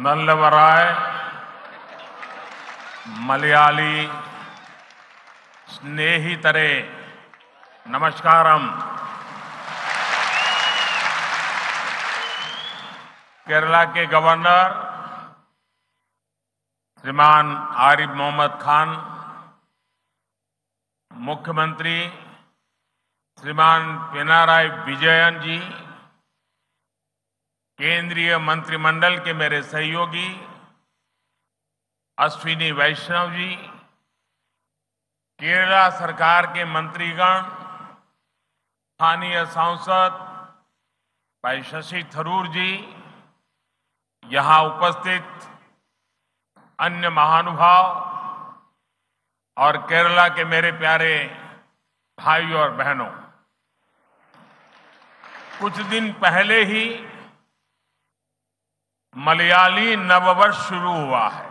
नल्लवराय मलयाली स्नेहितरे नमस्कारम। केरला के गवर्नर श्रीमान आरिफ मोहम्मद खान, मुख्यमंत्री श्रीमान पिनाराई विजयन जी, केंद्रीय मंत्रिमंडल के मेरे सहयोगी अश्विनी वैष्णव जी, केरला सरकार के मंत्रीगण, स्थानीय सांसद भाई शशि थरूर जी, यहां उपस्थित अन्य महानुभाव और केरला के मेरे प्यारे भाई और बहनों, कुछ दिन पहले ही मलयाली नववर्ष शुरू हुआ है।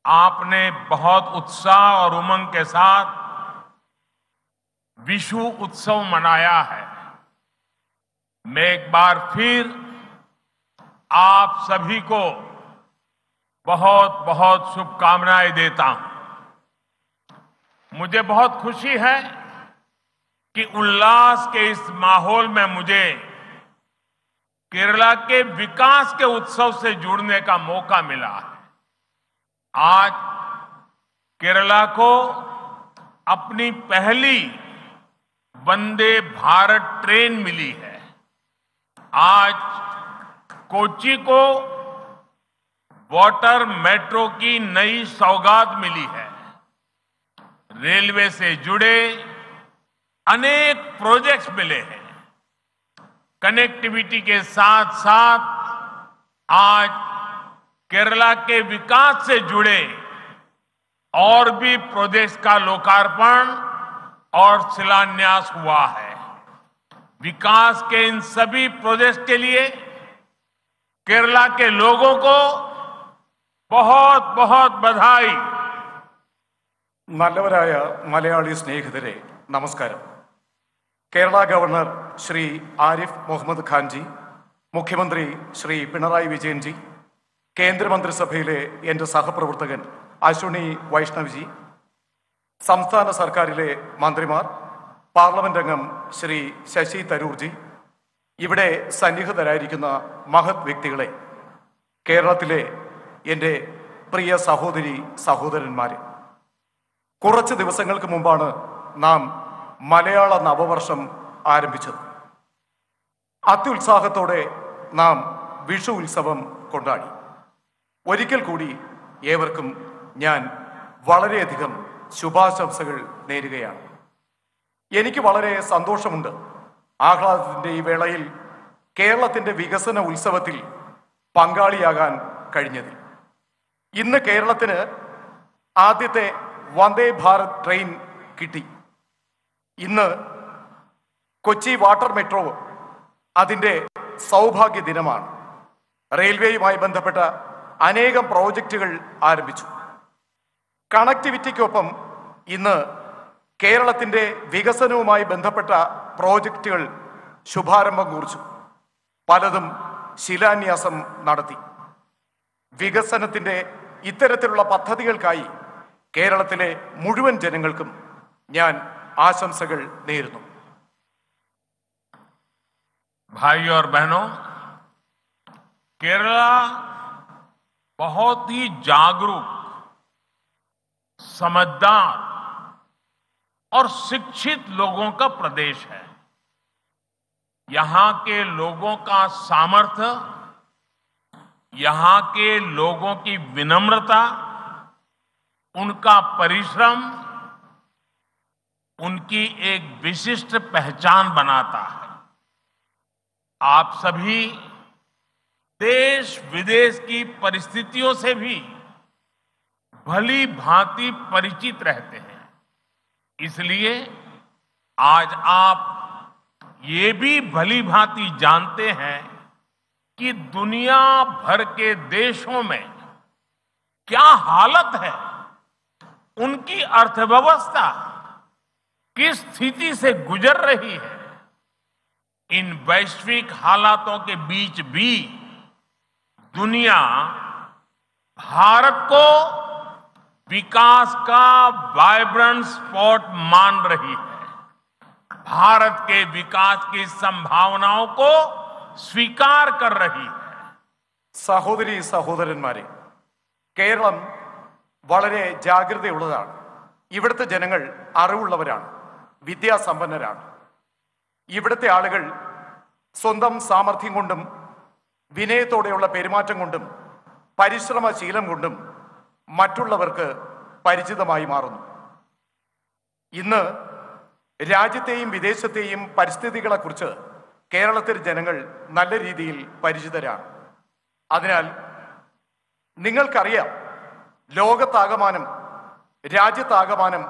आपने बहुत उत्साह और उमंग के साथ विशु उत्सव मनाया है। मैं एक बार फिर आप सभी को बहुत बहुत शुभकामनाएं देता हूं। मुझे बहुत खुशी है कि उल्लास के इस माहौल में मुझे केरला के विकास के उत्सव से जुड़ने का मौका मिला है। आज केरला को अपनी पहली वंदे भारत ट्रेन मिली है। आज कोच्चि को वाटर मेट्रो की नई सौगात मिली है। रेलवे से जुड़े अनेक प्रोजेक्ट्स मिले हैं। कनेक्टिविटी के साथ साथ आज केरला के विकास से जुड़े और भी प्रोजेक्ट्स का लोकार्पण और शिलान्यास हुआ है। विकास के इन सभी प्रोजेक्ट्स के लिए केरला के लोगों को बहुत बहुत बधाई। നല്ലവരായ മലയാളി സ്നേഹിതരെ നമസ്കാരം. കേരള ഗവർണർ ശ്രീ ആരിഫ് മുഹമ്മദ് ഖാൻ ജി, മുഖ്യമന്ത്രി ശ്രീ പിണറായി വിജയൻ ജി, കേന്ദ്രമന്ത്രിസഭയിലെ എൻ്റെ സഹപ്രവർത്തകൻ അശ്വിനി വൈഷ്ണവ് ജി, സംസ്ഥാന സർക്കാരിലെ മന്ത്രിമാർ, പാർലമെന്റ് അംഗം ശ്രീ ശശി തരൂർ ജി, ഇവിടെ സന്നിഹിതരായിരിക്കുന്ന മഹത് വ്യക്തികളെ, കേരളത്തിലെ എൻ്റെ പ്രിയ സഹോദരി സഹോദരന്മാരെ, കുറച്ച് ദിവസങ്ങൾക്ക് മുമ്പാണ് നാം മലയാള നവവർഷം ആരംഭിച്ചത്. അത്യുത്സാഹത്തോടെ നാം വിഷു ഉത്സവം കൊണ്ടാടി. ഒരിക്കൽ കൂടി ഏവർക്കും ഞാൻ വളരെയധികം ശുഭാശംസകൾ നേരുകയാണ്. എനിക്ക് വളരെ സന്തോഷമുണ്ട് ആഹ്ലാദത്തിൻ്റെ ഈ വേളയിൽ കേരളത്തിൻ്റെ വികസന ഉത്സവത്തിൽ പങ്കാളിയാകാൻ കഴിഞ്ഞതിൽ. ഇന്ന് കേരളത്തിന് ആദ്യത്തെ വന്ദേ ഭാരത് ട്രെയിൻ കിട്ടി. ഇന്ന് കൊച്ചി വാട്ടർ മെട്രോ അതിൻ്റെ സൗഭാഗ്യ ദിനമാണ്. റെയിൽവേയുമായി ബന്ധപ്പെട്ട അനേകം പ്രോജക്റ്റുകൾ ആരംഭിച്ചു. കണക്ടിവിറ്റിക്കൊപ്പം ഇന്ന് കേരളത്തിൻ്റെ വികസനവുമായി ബന്ധപ്പെട്ട പ്രോജക്റ്റുകൾ ശുഭാരംഭം കുറിച്ചു. പലതും ശിലാന്യാസം നടത്തി. വികസനത്തിൻ്റെ ഇത്തരത്തിലുള്ള പദ്ധതികൾക്കായി കേരളത്തിലെ മുഴുവൻ ജനങ്ങൾക്കും ഞാൻ आशंसകൾ നേരുന്നു. भाई और बहनों, केरला बहुत ही जागरूक, समझदार और शिक्षित लोगों का प्रदेश है। यहां के लोगों का सामर्थ्य, यहां के लोगों की विनम्रता, उनका परिश्रम उनकी एक विशिष्ट पहचान बनाता है। आप सभी देश विदेश की परिस्थितियों से भी भली भांति परिचित रहते हैं। इसलिए आज आप ये भी भली भांति जानते हैं कि दुनिया भर के देशों में क्या हालत है, उनकी अर्थव्यवस्था किस स्थिति से गुजर रही है। इन वैश्विक हालातों के बीच भी दुनिया भारत को विकास का वाइब्रेंट स्पॉट मान रही है। भारत के विकास की संभावनाओं को स्वीकार कर रही है। സഹോദരി സഹോദരന്മാരെ, കേരളം വളരെ ജാഗ്രതയുള്ളതാണ്. ഇവിടുത്തെ ജനങ്ങൾ അറിവുള്ളവരാണ്, വിദ്യാസമ്പന്നരാണ്. ഇവിടുത്തെ ആളുകൾ സ്വന്തം സാമർഥ്യം കൊണ്ടും വിനയത്തോടെയുള്ള പെരുമാറ്റം കൊണ്ടും പരിശ്രമശീലം കൊണ്ടും മറ്റുള്ളവർക്ക് പരിചിതമായി മാറുന്നു. ഇന്ന് രാജ്യത്തെയും വിദേശത്തെയും പരിസ്ഥിതികളെക്കുറിച്ച് കേരളത്തിലെ ജനങ്ങൾ നല്ല രീതിയിൽ പരിചിതരാണ്. അതിനാൽ നിങ്ങൾക്കറിയാം ലോകത്താകമാനം, രാജ്യത്താകമാനം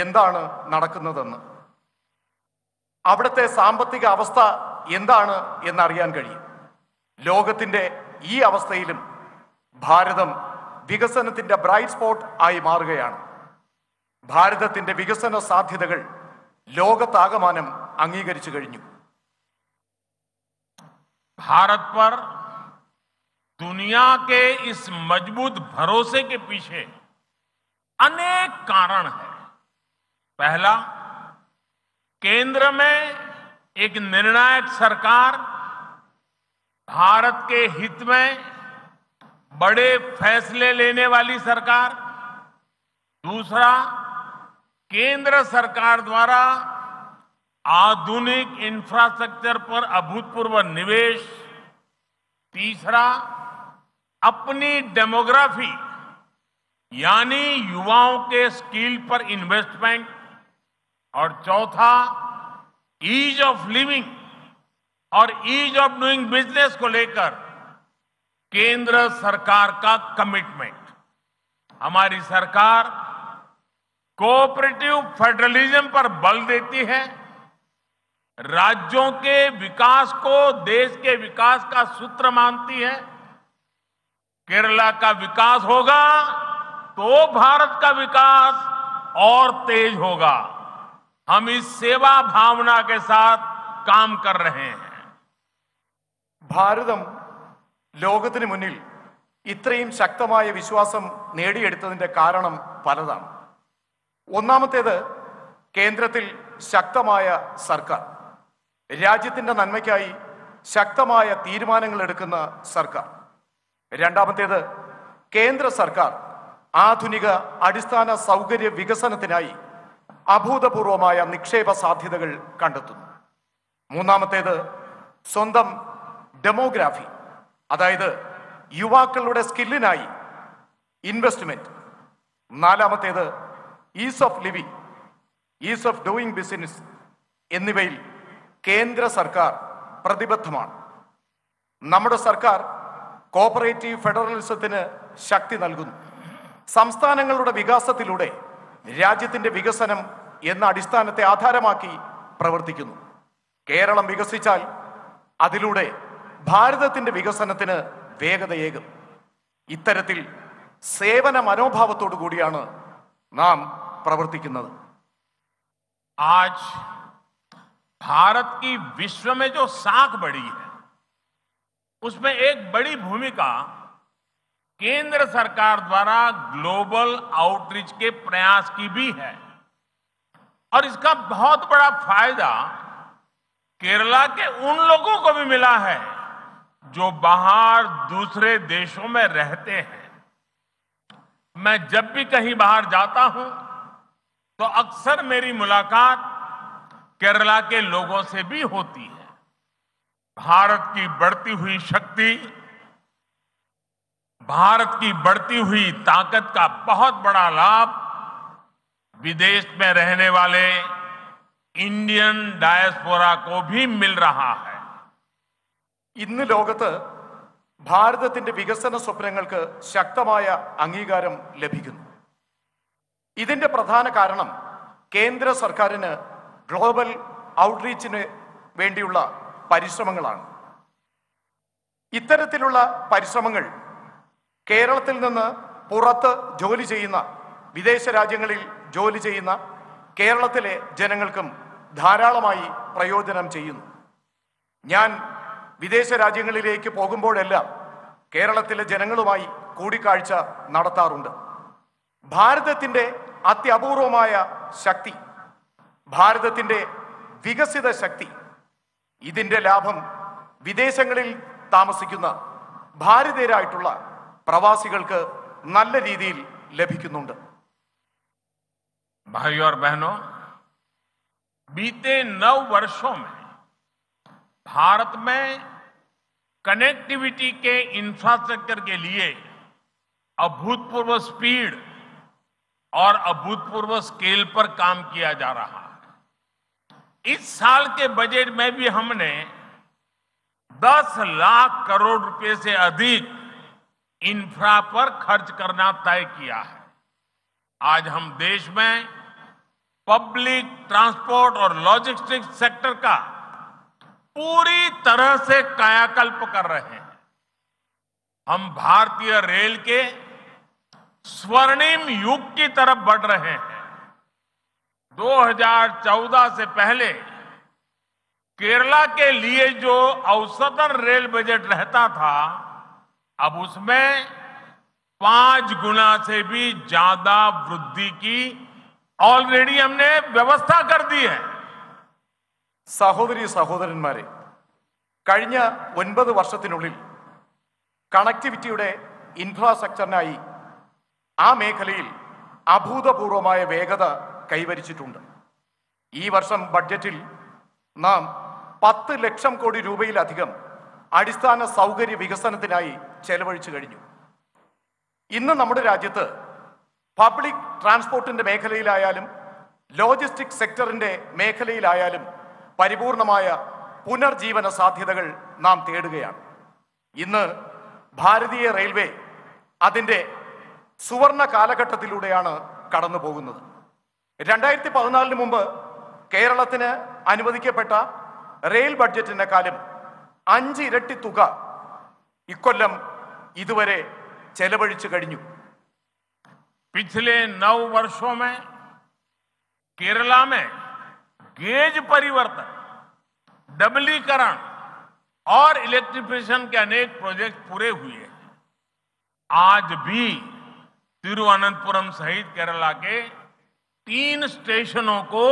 എന്താണ് നടക്കുന്നതെന്ന്. അവിടുത്തെ സാമ്പത്തിക അവസ്ഥ എന്താണ് എന്നറിയാൻ കഴിയും. ലോകത്തിൻ്റെ ഈ അവസ്ഥയിലും ഭാരതം വികസനത്തിൻ്റെ ബ്രൈറ്റ് സ്പോട്ട് ആയി മാറുകയാണ്. ഭാരതത്തിൻ്റെ വികസന സാധ്യതകൾ ലോകത്താകമാനം अंगीകരിച്ചു കഴിഞ്ഞു. भारत पर दुनिया के इस मजबूत भरोसे के पीछे अनेक कारण हैं। पहला, केंद्र में एक निर्णायक सरकार, भारत के हित में बड़े फैसले लेने वाली सरकार। दूसरा, केंद्र सरकार द्वारा आधुनिक इंफ्रास्ट्रक्चर पर अभूतपूर्व निवेश। तीसरा, अपनी डेमोग्राफी यानी युवाओं के स्किल पर इन्वेस्टमेंट। और चौथा, ईज ऑफ लिविंग और ईज ऑफ डूइंग बिजनेस को लेकर केंद्र सरकार का कमिटमेंट। हमारी सरकार कोऑपरेटिव फेडरलिज्म पर बल देती है, राज्यों के विकास को देश के विकास का सूत्र मानती है। केरला का विकास होगा तो भारत का विकास और तेज होगा। हम इस सेवा भावना के साथ काम कर रहे हैं. ഭാരതം ലോകത്തിന് മുന്നിൽ ഇത്രയും ശക്തമായ വിശ്വാസം നേടിയെടുത്തതിന്റെ കാരണം പലതാണ്. ഒന്നാമത്തേത്, കേന്ദ്രത്തിൽ ശക്തമായ സർക്കാർ, രാജ്യത്തിന്റെ നന്മയ്ക്കായി ശക്തമായ തീരുമാനങ്ങൾ എടുക്കുന്ന സർക്കാർ. രണ്ടാമത്തേത്, കേന്ദ്ര സർക്കാർ ആധുനിക അടിസ്ഥാന സൗകര്യ വികസനത്തിനായി അഭൂതപൂർവമായ നിക്ഷേപ സാധ്യതകൾ കണ്ടെത്തുന്നു. മൂന്നാമത്തേത്, സ്വന്തം ഡെമോഗ്രാഫി, അതായത് യുവാക്കളുടെ സ്കില്ലിനായി ഇൻവെസ്റ്റ്മെന്റ്. നാലാമത്തേത്, is of living, is of doing business എന്നിവയിൽ കേന്ദ്ര സർക്കാർ പ്രതിബദ്ധമാണ്. നമ്മുടെ സർക്കാർ കോപ്പറേറ്റീവ് ഫെഡറലിസത്തിന് ശക്തി നൽകുന്നു. സംസ്ഥാനങ്ങളുടെ വികാസത്തിലൂടെ രാജ്യത്തിന്റെ വികസനം എന്ന അടിസ്ഥാനത്തെ ആധാരമാക്കി പ്രവർത്തിക്കുന്നു. കേരളം വികസിച്ചാൽ അതിലൂടെ ഭാരതത്തിന്റെ വികസനത്തിന് വേഗതയേകും. ഇത്തരത്തിൽ സേവന മനോഭാവത്തോടു കൂടിയാണ് നാം പ്രവർത്തിക്കുന്നത്. आज भारत की विश्व में जो साख बढ़ी है उसमें एक बड़ी भूमिका केंद्र सरकार द्वारा ग्लोबल आउटरीच के प्रयास की भी है और इसका बहुत बड़ा फायदा केरला के उन लोगों को भी मिला है जो बाहर दूसरे देशों में रहते हैं. मैं जब भी कहीं बाहर जाता हूं तो अक्सर मेरी मुलाकात केरला के लोगों से भी होती है. भारत की बढ़ती हुई शक्ति, भारत की बढ़ती हुई ताकत का बहुत बड़ा लाभ विदेश में रहने वाले इंडियन डायस्पोरा को भी मिल रहा है. ഇന്ന് ലോകത്ത് ഭാരതത്തിന്റെ വികസന സ്വപ്നങ്ങൾക്ക് ശക്തമായ അംഗീകാരം ലഭിക്കുന്നു. ഇതിന്റെ പ്രധാന കാരണം കേന്ദ്ര സർക്കാരിന് ഗ്ലോബൽ ഔട്ട്റീച്ചിന് വേണ്ടിയുള്ള പരിശ്രമങ്ങളാണ്. ഇത്തരത്തിലുള്ള പരിശ്രമങ്ങൾ കേരളത്തിൽ നിന്ന് പുറത്ത് ജോലി ചെയ്യുന്ന, വിദേശ രാജ്യങ്ങളിൽ ജോലി ചെയ്യുന്ന കേരളത്തിലെ ജനങ്ങൾക്കും ധാരാളമായി പ്രയോജനം ചെയ്യുന്നു. ഞാൻ വിദേശ രാജ്യങ്ങളിലേക്ക് പോകുമ്പോഴെല്ലാം കേരളത്തിലെ ജനങ്ങളുമായി കൂടിക്കാഴ്ച നടത്താറുണ്ട്. ഭാരതത്തിൻ്റെ അത്യപൂർവമായ ശക്തി, ഭാരതത്തിൻ്റെ വികസിത ശക്തി, ഇതിൻ്റെ ലാഭം വിദേശങ്ങളിൽ താമസിക്കുന്ന ഭാരതീയരായിട്ടുള്ള പ്രവാസികൾക്ക് നല്ല രീതിയിൽ ലഭിക്കുന്നുണ്ട്. भाइयों और बहनों, बीते 9 वर्षों में भारत में कनेक्टिविटी के इंफ्रास्ट्रक्चर के लिए अभूतपूर्व स्पीड और अभूतपूर्व स्केल पर काम किया जा रहा है। इस साल के बजट में भी हमने 10 लाख करोड़ रुपए से अधिक इंफ्रा पर खर्च करना तय किया है। आज हम देश में पब्लिक ट्रांसपोर्ट और लॉजिस्टिक्स सेक्टर का पूरी तरह से कायाकल्प कर रहे हैं। हम भारतीय रेल के स्वर्णिम युग की तरफ बढ़ रहे हैं। 2014 से पहले केरला के लिए जो औसतन रेल बजट रहता था, अब उसमें 5 गुना से भी ज्यादा वृद्धि की ऑलरेडी हमने व्यवस्था कर दी है। സഹോദരി സഹോദരന്മാരെ, കഴിഞ്ഞ 9 വർഷത്തിനുള്ളിൽ കണക്ടിവിറ്റിയുടെ ഇൻഫ്രാസ്ട്രക്ചറിനായി ആ മേഖലയിൽ അഭൂതപൂർവമായ വേഗത കൈവരിച്ചിട്ടുണ്ട്. ഈ വർഷം ബഡ്ജറ്റിൽ നാം 10 ലക്ഷം കോടി രൂപയിലധികം അടിസ്ഥാന സൗകര്യ വികസനത്തിനായി ചെലവഴിച്ചു കഴിഞ്ഞു. ഇന്ന് നമ്മുടെ രാജ്യത്ത് പബ്ലിക് ട്രാൻസ്പോർട്ടിന്റെ മേഖലയിലായാലും ലോജിസ്റ്റിക് സെക്ടറിന്റെ മേഖലയിലായാലും പരിപൂർണമായ പുനർജീവന സാധ്യതകൾ നാം തേടുകയാണ്. ഇന്ന് ഭാരതീയ റെയിൽവേ അതിൻ്റെ സുവർണ കാലഘട്ടത്തിലൂടെയാണ് കടന്നു പോകുന്നത്. 2014 മുമ്പ് കേരളത്തിന് അനുവദിക്കപ്പെട്ട റെയിൽ ബഡ്ജറ്റിനെക്കാളും 5 ഇരട്ടി തുക ഇക്കൊല്ലം ഇതുവരെ ചെലവഴിച്ചു കഴിഞ്ഞു. पिछले 9 वर्षों में केरला में गेज परिवर्तन, डबलीकरण और इलेक्ट्रिफिकेशन के अनेक प्रोजेक्ट पूरे हुए हैं। आज भी तिरुवनंतपुरम सहित केरला के 3 स्टेशनों को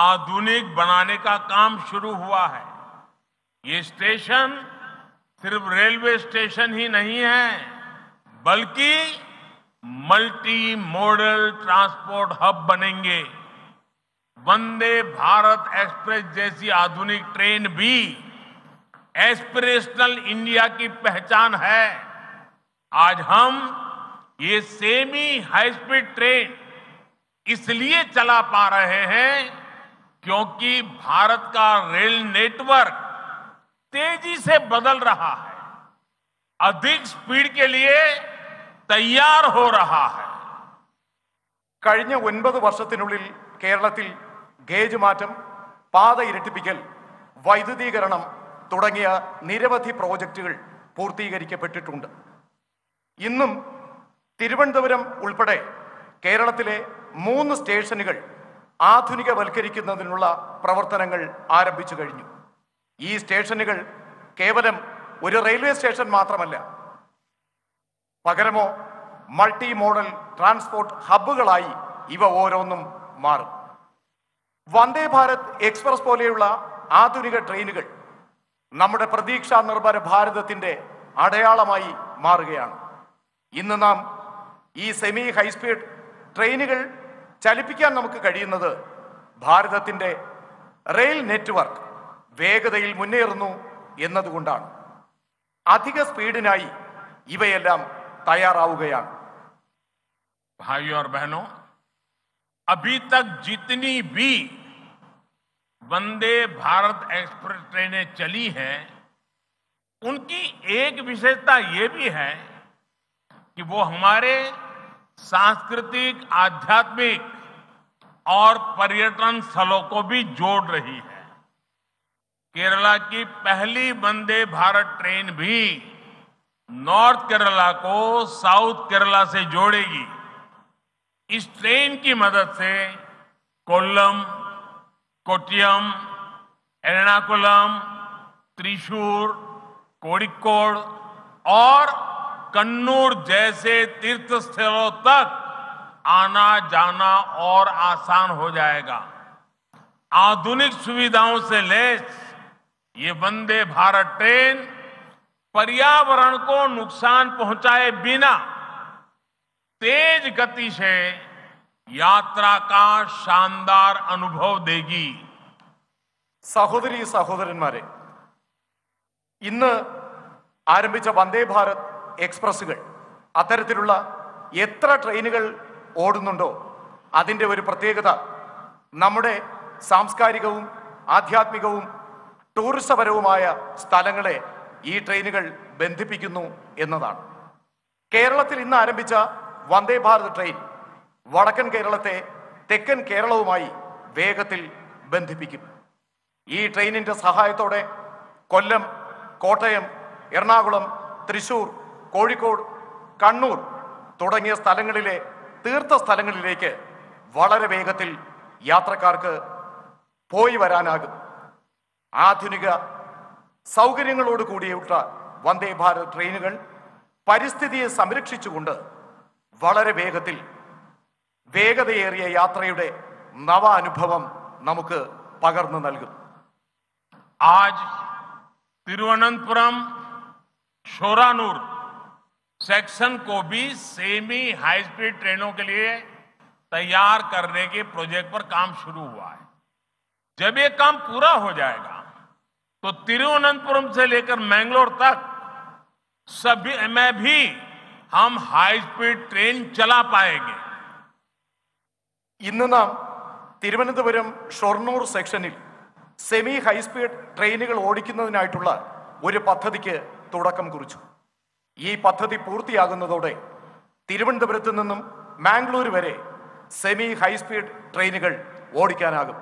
आधुनिक बनाने का काम शुरू हुआ है। ये स्टेशन सिर्फ रेलवे स्टेशन ही नहीं है, बल्कि मल्टी मॉडल ट्रांसपोर्ट हब बनेंगे। वंदे भारत एक्सप्रेस जैसी आधुनिक ट्रेन भी एस्पिरेशनल इंडिया की पहचान है। आज हम ये सेमी हाई स्पीड ट्रेन इसलिए चला पा रहे हैं क्योंकि भारत का रेल नेटवर्क तेजी से बदल रहा है, अधिक स्पीड के लिए तैयार हो रहा है। കഴിഞ്ഞ 9 വർഷത്തിനുള്ളിൽ കേരളത്തിൽ ഗേജ് മാറ്റം, പാത ഇരട്ടിപ്പിക്കൽ, വൈദ്യുതീകരണം തുടങ്ങിയ നിരവധി പ്രോജക്റ്റുകൾ പൂർത്തീകരിക്കപ്പെട്ടിട്ടുണ്ട്. ഇന്നും തിരുവനന്തപുരം ഉൾപ്പെടെ കേരളത്തിലെ 3 സ്റ്റേഷനുകൾ ആധുനികവൽക്കരിക്കുന്നതിനുള്ള പ്രവർത്തനങ്ങൾ ആരംഭിച്ചു കഴിഞ്ഞു. ഈ സ്റ്റേഷനുകൾ കേവലം ഒരു റെയിൽവേ സ്റ്റേഷൻ മാത്രമല്ല, പകരമോ മൾട്ടി മോഡൽ ട്രാൻസ്പോർട്ട് ഹബ്ബുകളായി ഇവ ഓരോന്നും മാറും. വന്ദേ ഭാരത് എക്സ്പ്രസ് പോലെയുള്ള ആധുനിക ട്രെയിനുകൾ നമ്മുടെ പ്രതീക്ഷാ നിർഭര ഭാരതത്തിൻ്റെ അടയാളമായി മാറുകയാണ്. ഇന്ന് നാം ഈ സെമി ഹൈസ്പീഡ് ട്രെയിനുകൾ ചലിപ്പിക്കാൻ നമുക്ക് കഴിയുന്നത് ഭാരതത്തിൻ്റെ റെയിൽ നെറ്റ്വർക്ക് വേഗതയിൽ മുന്നേറുന്നു എന്നതുകൊണ്ടാണ്. അധിക സ്പീഡിനായി ഇവയെല്ലാം തയ്യാറാവുകയാണ്. भाइयों और बहनों, अभी तक जितनी भी वंदे भारत एक्सप्रेस ट्रेनें चली हैं, उनकी एक विशेषता ये भी है कि वो हमारे सांस्कृतिक, आध्यात्मिक और पर्यटन स्थलों को भी जोड़ रही है। केरला की पहली वंदे भारत ट्रेन भी नॉर्थ केरला को साउथ केरला से जोड़ेगी। इस ट्रेन की मदद से कोल्लम, कोट्टयम, एर्नाकुलम, त्रिशूर, कोड़िक्कोड और कन्नूर जैसे तीर्थ स्थलों तक आना जाना और आसान हो जाएगा। आधुनिक सुविधाओं से लैस ये वंदे भारत ट्रेन पर्यावरण को नुकसान पहुंचाए बिना तेज गति से यात्रा का शानदार अनुभव देगी। സഹോദരീ സഹോദരന്മാരെ, ഇന്ന് ആരംഭിച്ച വന്ദേ ഭാരത് എക്സ്പ്രസ്സുകൾ അത്തരത്തിലുള്ള എത്ര ട്രെയിനുകൾ ഓടുന്നുണ്ടോ അതിൻ്റെ ഒരു പ്രത്യേകത നമ്മുടെ സാംസ്കാരികവും ആധ്യാത്മികവും ടൂറിസപരവുമായ സ്ഥലങ്ങളെ ഈ ട്രെയിനുകൾ ബന്ധിപ്പിക്കുന്നു എന്നതാണ്. കേരളത്തിൽ ഇന്ന് ആരംഭിച്ച വന്ദേ ഭാരത് ട്രെയിൻ വടക്കൻ കേരളത്തെ തെക്കൻ കേരളവുമായി വേഗത്തിൽ ബന്ധിപ്പിക്കും. ഈ ട്രെയിനിൻ്റെ സഹായത്തോടെ കൊല്ലം, കോട്ടയം, എറണാകുളം, തൃശൂർ, കോഴിക്കോട്, കണ്ണൂർ തുടങ്ങിയ സ്ഥലങ്ങളിലെ തീർത്ഥസ്ഥലങ്ങളിലേക്ക് വളരെ വേഗത്തിൽ യാത്രക്കാർക്ക് പോയി വരാനാകും. ആധുനിക സൗകര്യങ്ങളോട് കൂടിയുള്ള വന്ദേ ഭാരത് ട്രെയിനുകൾ പരിസ്ഥിതിയെ സംരക്ഷിച്ചുകൊണ്ട് വളരെ വേഗത്തിൽ വേഗതയേറിയ യാത്രയുടെ നവ അനുഭവം നമുക്ക് പകർന്നു നൽകും. आज तिरुवनंतपुरम शोरानूर सेक्शन को भी सेमी हाई स्पीड ट्रेनों के लिए तैयार करने के प्रोजेक्ट पर काम शुरू हुआ है। जब ये काम पूरा हो जाएगा तो तिरुवनंतपुरम से लेकर मैंगलोर तक सभी में भी हम हाई स्पीड ट्रेन चला पाएंगे. ഇന്ന് നാം തിരുവനന്തപുരം ഷൊർണൂർ സെക്ഷനിൽ സെമി ഹൈസ്പീഡ് ട്രെയിനുകൾ ഓടിക്കുന്നതിനായിട്ടുള്ള ഒരു പദ്ധതിക്ക് തുടക്കം കുറിച്ചു. ഈ പദ്ധതി പൂർത്തിയാകുന്നതോടെ തിരുവനന്തപുരത്ത് നിന്നും മാംഗ്ലൂർ വരെ സെമി ഹൈസ്പീഡ് ട്രെയിനുകൾ ഓടിക്കാനാകും.